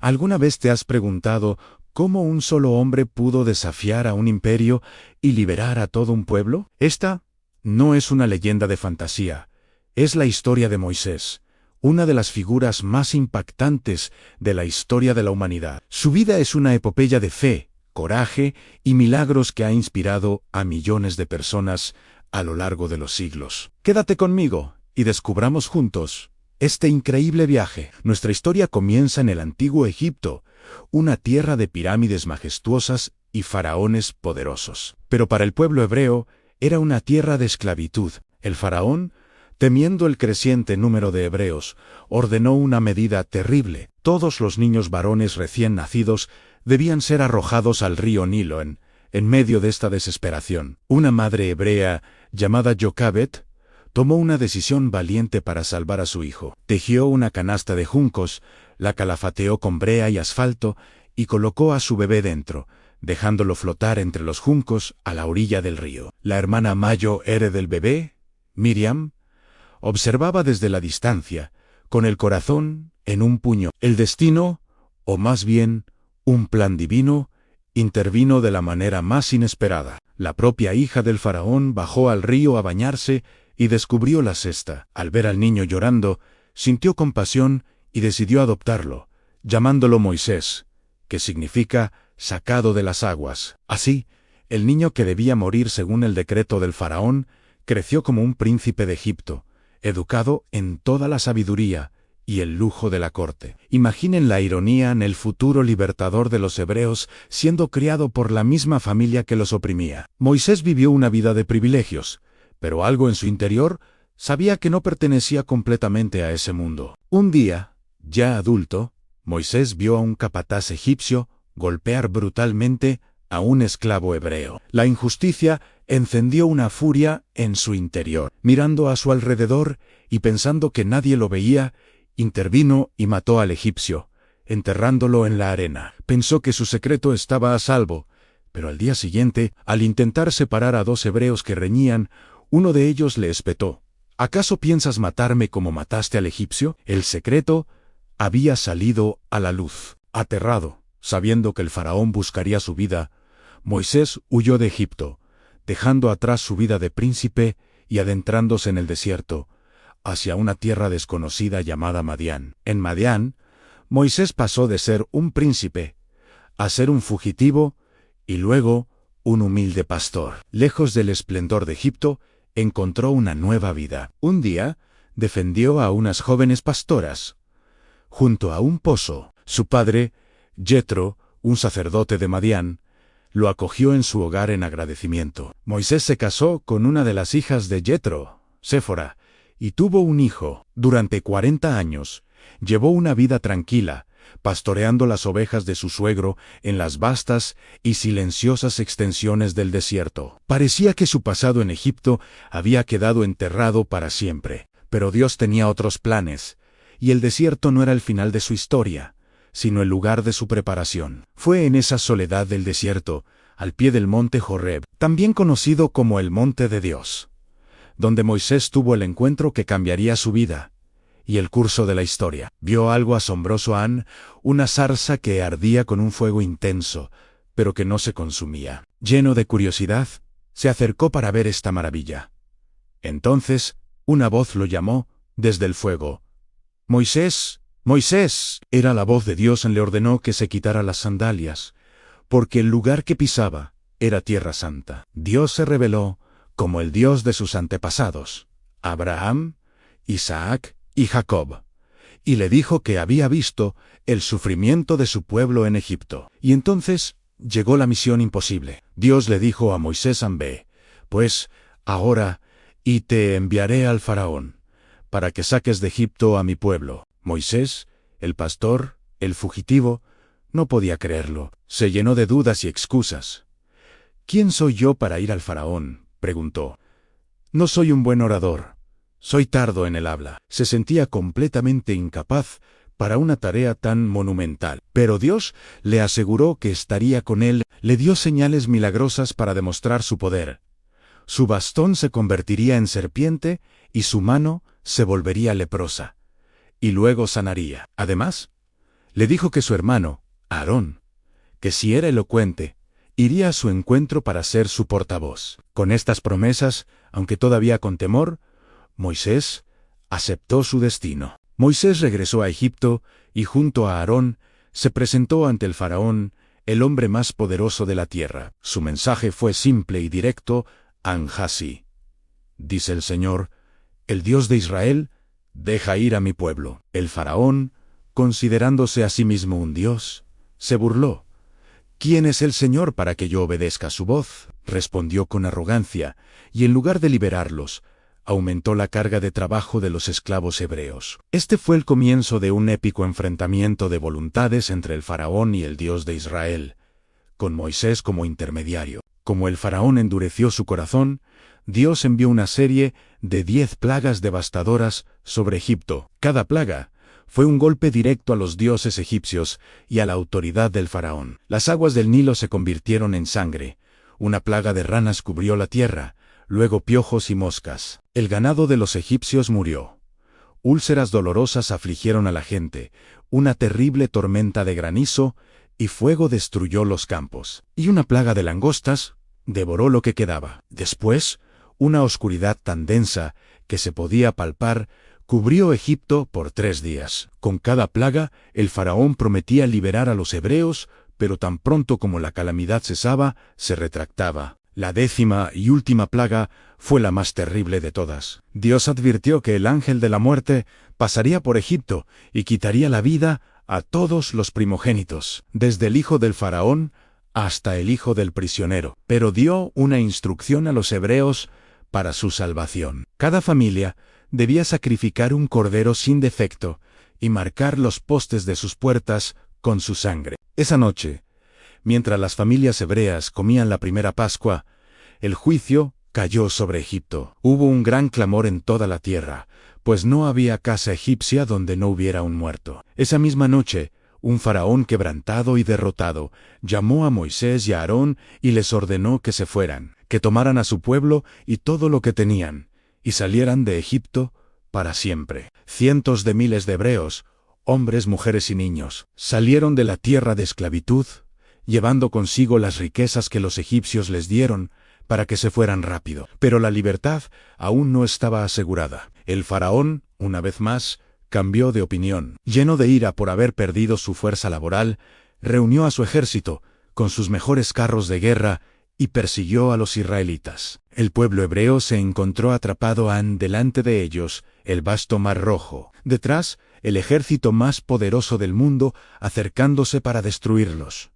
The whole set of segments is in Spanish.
¿Alguna vez te has preguntado cómo un solo hombre pudo desafiar a un imperio y liberar a todo un pueblo? Esta no es una leyenda de fantasía, es la historia de Moisés, una de las figuras más impactantes de la historia de la humanidad. Su vida es una epopeya de fe, coraje y milagros que ha inspirado a millones de personas a lo largo de los siglos. Quédate conmigo y descubramos juntos este increíble viaje. Nuestra historia comienza en el antiguo Egipto, una tierra de pirámides majestuosas y faraones poderosos. Pero para el pueblo hebreo era una tierra de esclavitud. El faraón, temiendo el creciente número de hebreos, ordenó una medida terrible. Todos los niños varones recién nacidos debían ser arrojados al río Nilo. En medio de esta desesperación, una madre hebrea llamada Jocabet tomó una decisión valiente para salvar a su hijo. Tejió una canasta de juncos, la calafateó con brea y asfalto y colocó a su bebé dentro, dejándolo flotar entre los juncos a la orilla del río. La hermana mayor del bebé, Miriam, observaba desde la distancia, con el corazón en un puño. El destino, o más bien, un plan divino, intervino de la manera más inesperada. La propia hija del faraón bajó al río a bañarse y descubrió la cesta. Al ver al niño llorando, sintió compasión y decidió adoptarlo, llamándolo Moisés, que significa sacado de las aguas. Así, el niño que debía morir según el decreto del faraón, creció como un príncipe de Egipto, educado en toda la sabiduría y el lujo de la corte. Imaginen la ironía en el futuro libertador de los hebreos siendo criado por la misma familia que los oprimía. Moisés vivió una vida de privilegios, pero algo en su interior sabía que no pertenecía completamente a ese mundo. Un día, ya adulto, Moisés vio a un capataz egipcio golpear brutalmente a un esclavo hebreo. La injusticia encendió una furia en su interior. Mirando a su alrededor y pensando que nadie lo veía, intervino y mató al egipcio, enterrándolo en la arena. Pensó que su secreto estaba a salvo, pero al día siguiente, al intentar separar a dos hebreos que reñían, uno de ellos le espetó: ¿acaso piensas matarme como mataste al egipcio? El secreto había salido a la luz. Aterrado, sabiendo que el faraón buscaría su vida, Moisés huyó de Egipto, dejando atrás su vida de príncipe y adentrándose en el desierto, hacia una tierra desconocida llamada Madián. En Madián, Moisés pasó de ser un príncipe a ser un fugitivo y luego un humilde pastor. Lejos del esplendor de Egipto, encontró una nueva vida. Un día, defendió a unas jóvenes pastoras junto a un pozo. Su padre, Jetro, un sacerdote de Madián, lo acogió en su hogar en agradecimiento. Moisés se casó con una de las hijas de Jetro, Séfora, y tuvo un hijo. Durante 40 años, llevó una vida tranquila, pastoreando las ovejas de su suegro en las vastas y silenciosas extensiones del desierto. Parecía que su pasado en Egipto había quedado enterrado para siempre, pero Dios tenía otros planes, y el desierto no era el final de su historia, sino el lugar de su preparación. Fue en esa soledad del desierto, al pie del monte Horeb, también conocido como el Monte de Dios, donde Moisés tuvo el encuentro que cambiaría su vida y el curso de la historia. Vio algo asombroso, una zarza que ardía con un fuego intenso, pero que no se consumía. Lleno de curiosidad, se acercó para ver esta maravilla. Entonces, una voz lo llamó desde el fuego: «Moisés, Moisés». Era la voz de Dios. Le ordenó que se quitara las sandalias, porque el lugar que pisaba era tierra santa. Dios se reveló como el Dios de sus antepasados, Abraham, Isaac y Jacob, y le dijo que había visto el sufrimiento de su pueblo en Egipto. Y entonces llegó la misión imposible. Dios le dijo a Moisés: «Ve, pues, ahora, y te enviaré al faraón, para que saques de Egipto a mi pueblo». Moisés, el pastor, el fugitivo, no podía creerlo. Se llenó de dudas y excusas. «¿Quién soy yo para ir al faraón?», preguntó. «No soy un buen orador. Soy tardo en el habla». Se sentía completamente incapaz para una tarea tan monumental. Pero Dios le aseguró que estaría con él. Le dio señales milagrosas para demostrar su poder. Su bastón se convertiría en serpiente y su mano se volvería leprosa, y luego sanaría. Además, Le dijo que su hermano, Aarón, que si era elocuente, iría a su encuentro para ser su portavoz. Con estas promesas, aunque todavía con temor, Moisés aceptó su destino. Moisés regresó a Egipto y junto a Aarón se presentó ante el faraón, el hombre más poderoso de la tierra. Su mensaje fue simple y directo: Anjasi, dice el Señor, el Dios de Israel, deja ir a mi pueblo. El faraón, considerándose a sí mismo un dios, se burló. ¿Quién es el Señor para que yo obedezca su voz?, respondió con arrogancia, y en lugar de liberarlos, aumentó la carga de trabajo de los esclavos hebreos. Este fue el comienzo de un épico enfrentamiento de voluntades entre el faraón y el Dios de Israel, con Moisés como intermediario. Como el faraón endureció su corazón, Dios envió una serie de 10 plagas devastadoras sobre Egipto. Cada plaga fue un golpe directo a los dioses egipcios y a la autoridad del faraón. Las aguas del Nilo se convirtieron en sangre, una plaga de ranas cubrió la tierra, luego piojos y moscas. El ganado de los egipcios murió. Úlceras dolorosas afligieron a la gente, una terrible tormenta de granizo y fuego destruyó los campos. Y una plaga de langostas devoró lo que quedaba. Después, una oscuridad tan densa que se podía palpar cubrió Egipto por 3 días. Con cada plaga, el faraón prometía liberar a los hebreos, pero tan pronto como la calamidad cesaba, se retractaba. La 10ª y última plaga fue la más terrible de todas. Dios advirtió que el ángel de la muerte pasaría por Egipto y quitaría la vida a todos los primogénitos, desde el hijo del faraón hasta el hijo del prisionero. Pero dio una instrucción a los hebreos para su salvación. Cada familia debía sacrificar un cordero sin defecto y marcar los postes de sus puertas con su sangre. Esa noche, mientras las familias hebreas comían la primera Pascua, el juicio cayó sobre Egipto. Hubo un gran clamor en toda la tierra, pues no había casa egipcia donde no hubiera un muerto. Esa misma noche, un faraón quebrantado y derrotado llamó a Moisés y a Aarón y les ordenó que se fueran, que tomaran a su pueblo y todo lo que tenían, y salieran de Egipto para siempre. Cientos de miles de hebreos, hombres, mujeres y niños, salieron de la tierra de esclavitud, llevando consigo las riquezas que los egipcios les dieron para que se fueran rápido. Pero la libertad aún no estaba asegurada. El faraón, una vez más, cambió de opinión. Lleno de ira por haber perdido su fuerza laboral, reunió a su ejército, con sus mejores carros de guerra, y persiguió a los israelitas. El pueblo hebreo se encontró atrapado delante de ellos, el vasto Mar Rojo. Detrás, el ejército más poderoso del mundo, acercándose para destruirlos.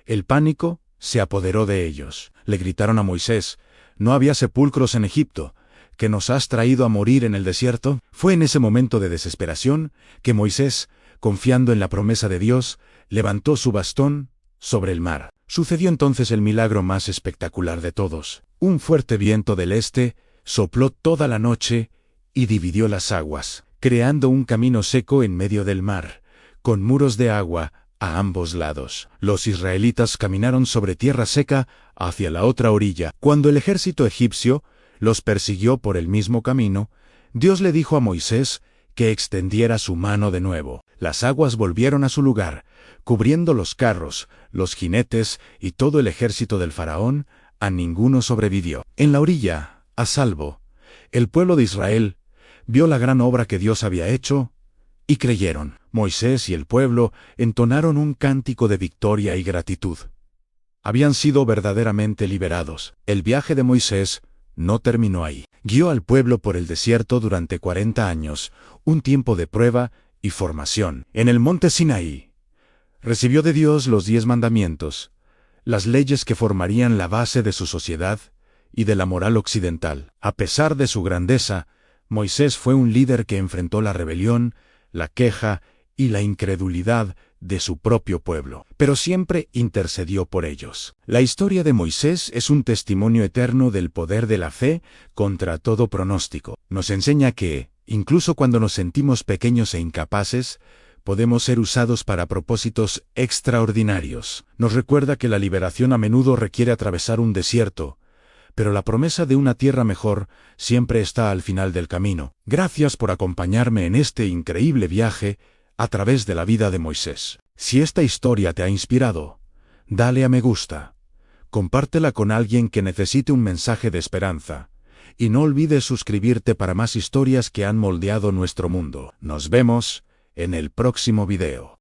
El pánico se apoderó de ellos. Le gritaron a Moisés: «¿No había sepulcros en Egipto, que nos has traído a morir en el desierto?». Fue en ese momento de desesperación que Moisés, confiando en la promesa de Dios, levantó su bastón sobre el mar. Sucedió entonces el milagro más espectacular de todos. Un fuerte viento del este sopló toda la noche y dividió las aguas, creando un camino seco en medio del mar, con muros de agua a ambos lados. Los israelitas caminaron sobre tierra seca hacia la otra orilla. Cuando el ejército egipcio los persiguió por el mismo camino, Dios le dijo a Moisés que extendiera su mano de nuevo. Las aguas volvieron a su lugar, cubriendo los carros, los jinetes y todo el ejército del faraón. A ninguno sobrevivió. En la orilla, a salvo, el pueblo de Israel vio la gran obra que Dios había hecho y creyeron. Moisés y el pueblo entonaron un cántico de victoria y gratitud. Habían sido verdaderamente liberados. El viaje de Moisés no terminó ahí. Guió al pueblo por el desierto durante 40 años, un tiempo de prueba y formación. En el monte Sinaí, recibió de Dios los 10 mandamientos, las leyes que formarían la base de su sociedad y de la moral occidental. A pesar de su grandeza, Moisés fue un líder que enfrentó la rebelión, la queja y la incredulidad de su propio pueblo, pero siempre intercedió por ellos. La historia de Moisés es un testimonio eterno del poder de la fe contra todo pronóstico. Nos enseña que, incluso cuando nos sentimos pequeños e incapaces, podemos ser usados para propósitos extraordinarios. Nos recuerda que la liberación a menudo requiere atravesar un desierto, pero la promesa de una tierra mejor siempre está al final del camino. Gracias por acompañarme en este increíble viaje a través de la vida de Moisés. Si esta historia te ha inspirado, dale a me gusta. Compártela con alguien que necesite un mensaje de esperanza. Y no olvides suscribirte para más historias que han moldeado nuestro mundo. Nos vemos en el próximo video.